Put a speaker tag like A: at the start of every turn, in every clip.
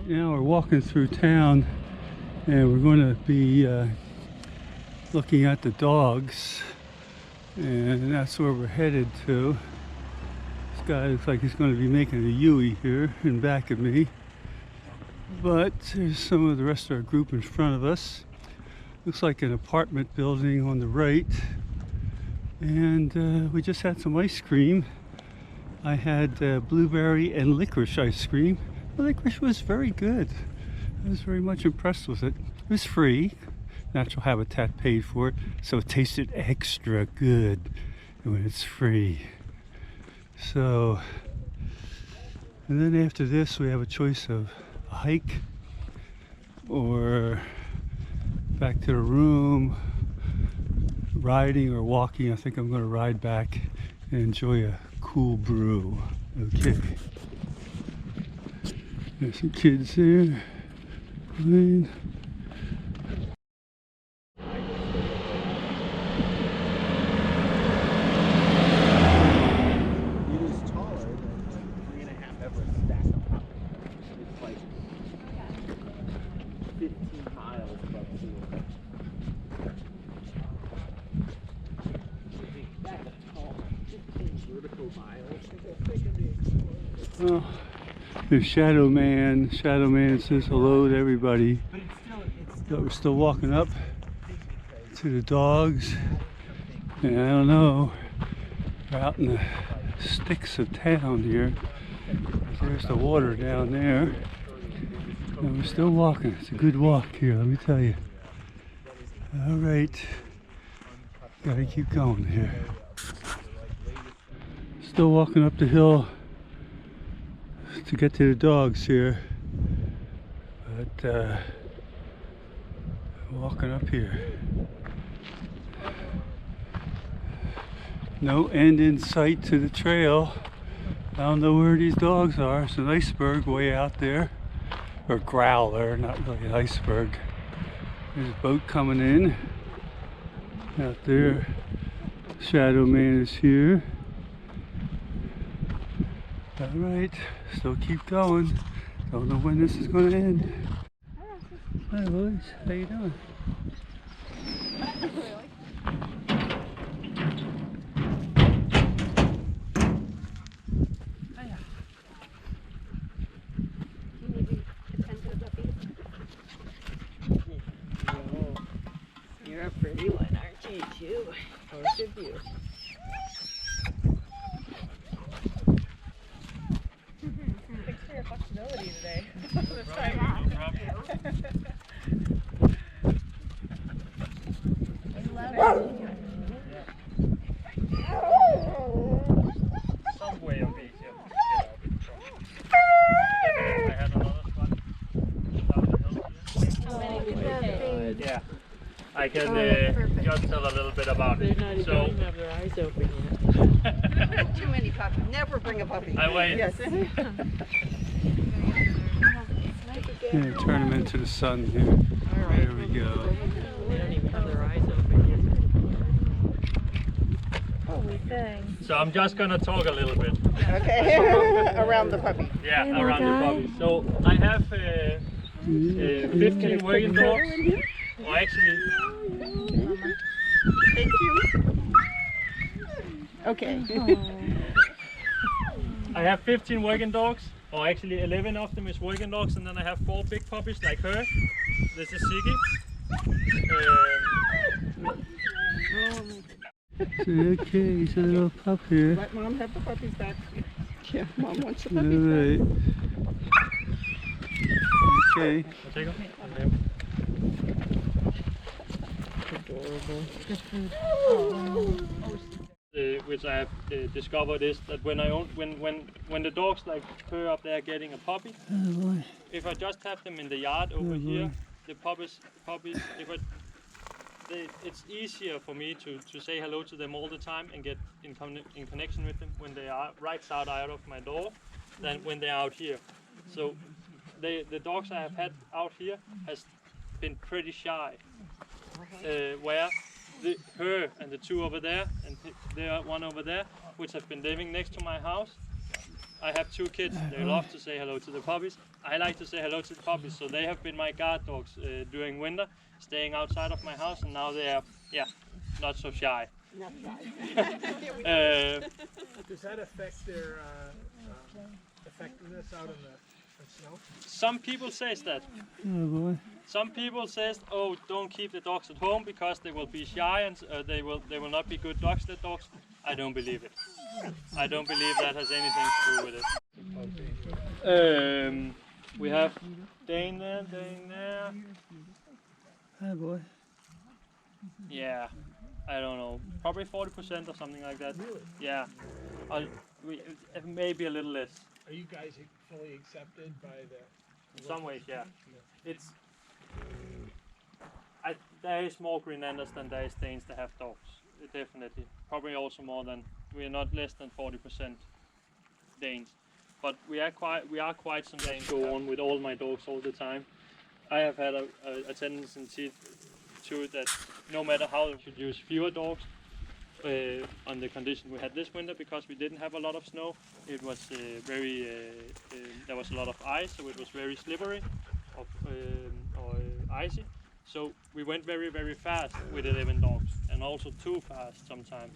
A: Now we're walking through town and we're going to be looking at the dogs, and that's where we're headed to. This guy looks like he's going to be making a U-ey here in back of me, but there's some of the rest of our group in front of us. Looks like an apartment building on the right, and we just had some ice cream. I had blueberry and licorice ice cream. The licorice was very good. I was very much impressed with it. It was free. Natural Habitat paid for it, so it tasted extra good when it's free. So, and then after this we have a choice of a hike or back to the room, riding or walking. I think I'm going to ride back and enjoy a cool brew. Okay. There's some kids there playing. Oh, there's Shadow Man. Shadow Man says hello to everybody. But we're still walking up to the dogs. And I don't know, we're out in the sticks of town here. There's the water down there. And we're still walking. It's a good walk here, let me tell you. Alright. Gotta keep going here. Still walking up the hill to get to the dogs here, but walking up here. No end in sight to the trail. I don't know where these dogs are. It's an iceberg way out there, or growler, not really an iceberg. There's a boat coming in out there. Shadow Man is here. Alright, still keep going. Don't know when this is going to end. Hi boys, how you doing?
B: You're a pretty one, aren't you, too? Both of you. Thanks for your flexibility today. This time.
C: Some way of easier to get out I had another spot down the hill. Yeah, I can just tell a little bit about it.
B: They
C: So,
B: don't have their eyes open yet.
D: Too many puppies. Never bring a puppy.
C: I wait.
D: Yes.
A: Yeah, turn them into the sun here. There we go.
B: They don't even have their eyes open yet.
D: Holy thing.
C: So I'm just gonna talk a little bit.
D: Okay. Around the puppy.
C: Yeah, around the puppies. So I have 15 working dogs. Or actually,
D: Thank you. Okay.
C: I have 15 working dogs, or actually 11 of them is working dogs, and then I have 4 big puppies like her. This is Siggy.
A: Okay, he's a little pup here.
D: Let Mom have the puppies back. Yeah, Mom wants the
A: All
D: puppies back.
A: right. Okay.
C: Take her. Which I have discovered is that when the dogs like her up there getting a puppy,
A: Oh boy.
C: if I just have them in the yard over here, the puppies, it's easier for me to say hello to them all the time and get in connection with them when they are right out of my door than when they're out here. So the dogs I have had out here has been pretty shy, where her and the two over there and the one over there, which have been living next to my house, I have 2 kids. They love to say hello to the puppies. I like to say hello to the puppies, so they have been my guard dogs during winter, staying outside of my house, and now they are, yeah, not so shy.
D: Not shy.
E: Does that affect their effectiveness out in the snow?
C: Some people says that.
A: Oh boy.
C: Some people says, oh, don't keep the dogs at home because they will be shy and they will not be good dog sled dogs. I don't believe it. I don't believe that has anything to do with it. We have Dane there.
A: Oh boy.
C: Yeah, I don't know. Probably 40% or something like that.
E: Really?
C: Yeah. Maybe a little less.
E: Are you guys fully accepted by the?
C: In some ways, yeah. It's. There is more Greenlanders than there is Danes that have dogs. Definitely. Probably also more than. We are not less than 40% Danes. But we are quite some Danes go on with all my dogs all the time. I have had a tendency to that no matter how we should use fewer dogs on the condition we had this winter because we didn't have a lot of snow. It was there was a lot of ice, so it was very slippery or icy. So we went very, very fast with 11 dogs and also too fast sometimes.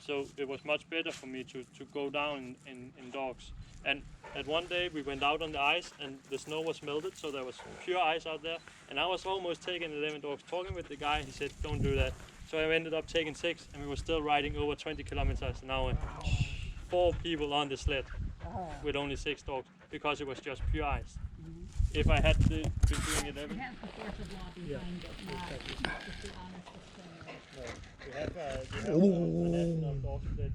C: So it was much better for me to go down in dogs. And at one day we went out on the ice and the snow was melted, so there was pure ice out there. And I was almost taking 11 dogs, talking with the guy. He said, don't do that. So I ended up taking 6 and we were still riding over 20 kilometers an hour. 4 people on the sled with only 6 dogs because it was just pure ice. If I had been doing 11.
B: That's the force of law behind it, not just the honest experience.
C: We have a national dog sled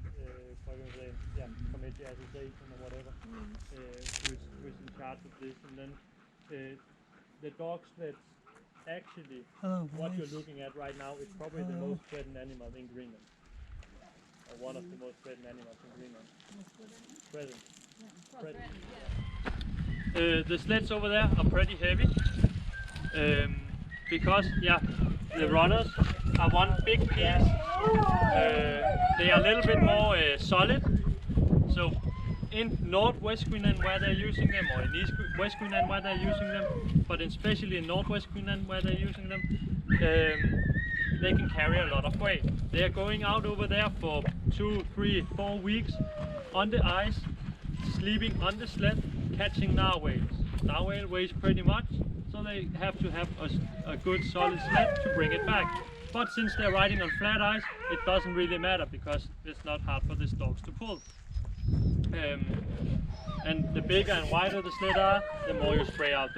C: committee association or whatever, who's in charge of this. And then the dog sleds, actually, what you're looking at right now is probably the most threatened animal in Greenland. Or one of the most threatened animals in Greenland. Present. The sleds over there are pretty heavy because the runners are one big piece. They are a little bit more solid. So in Northwest Greenland where they're using them, or in West Greenland where they're using them, but especially in Northwest Greenland where they're using them, they can carry a lot of weight. They are going out over there for 2, 3, 4 weeks on the ice, sleeping on the sled, catching narwhals. Narwhal weighs pretty much, so they have to have a good solid sled to bring it back. But since they're riding on flat ice, it doesn't really matter because it's not hard for these dogs to pull. And the bigger and wider the sled are, the more you spread out.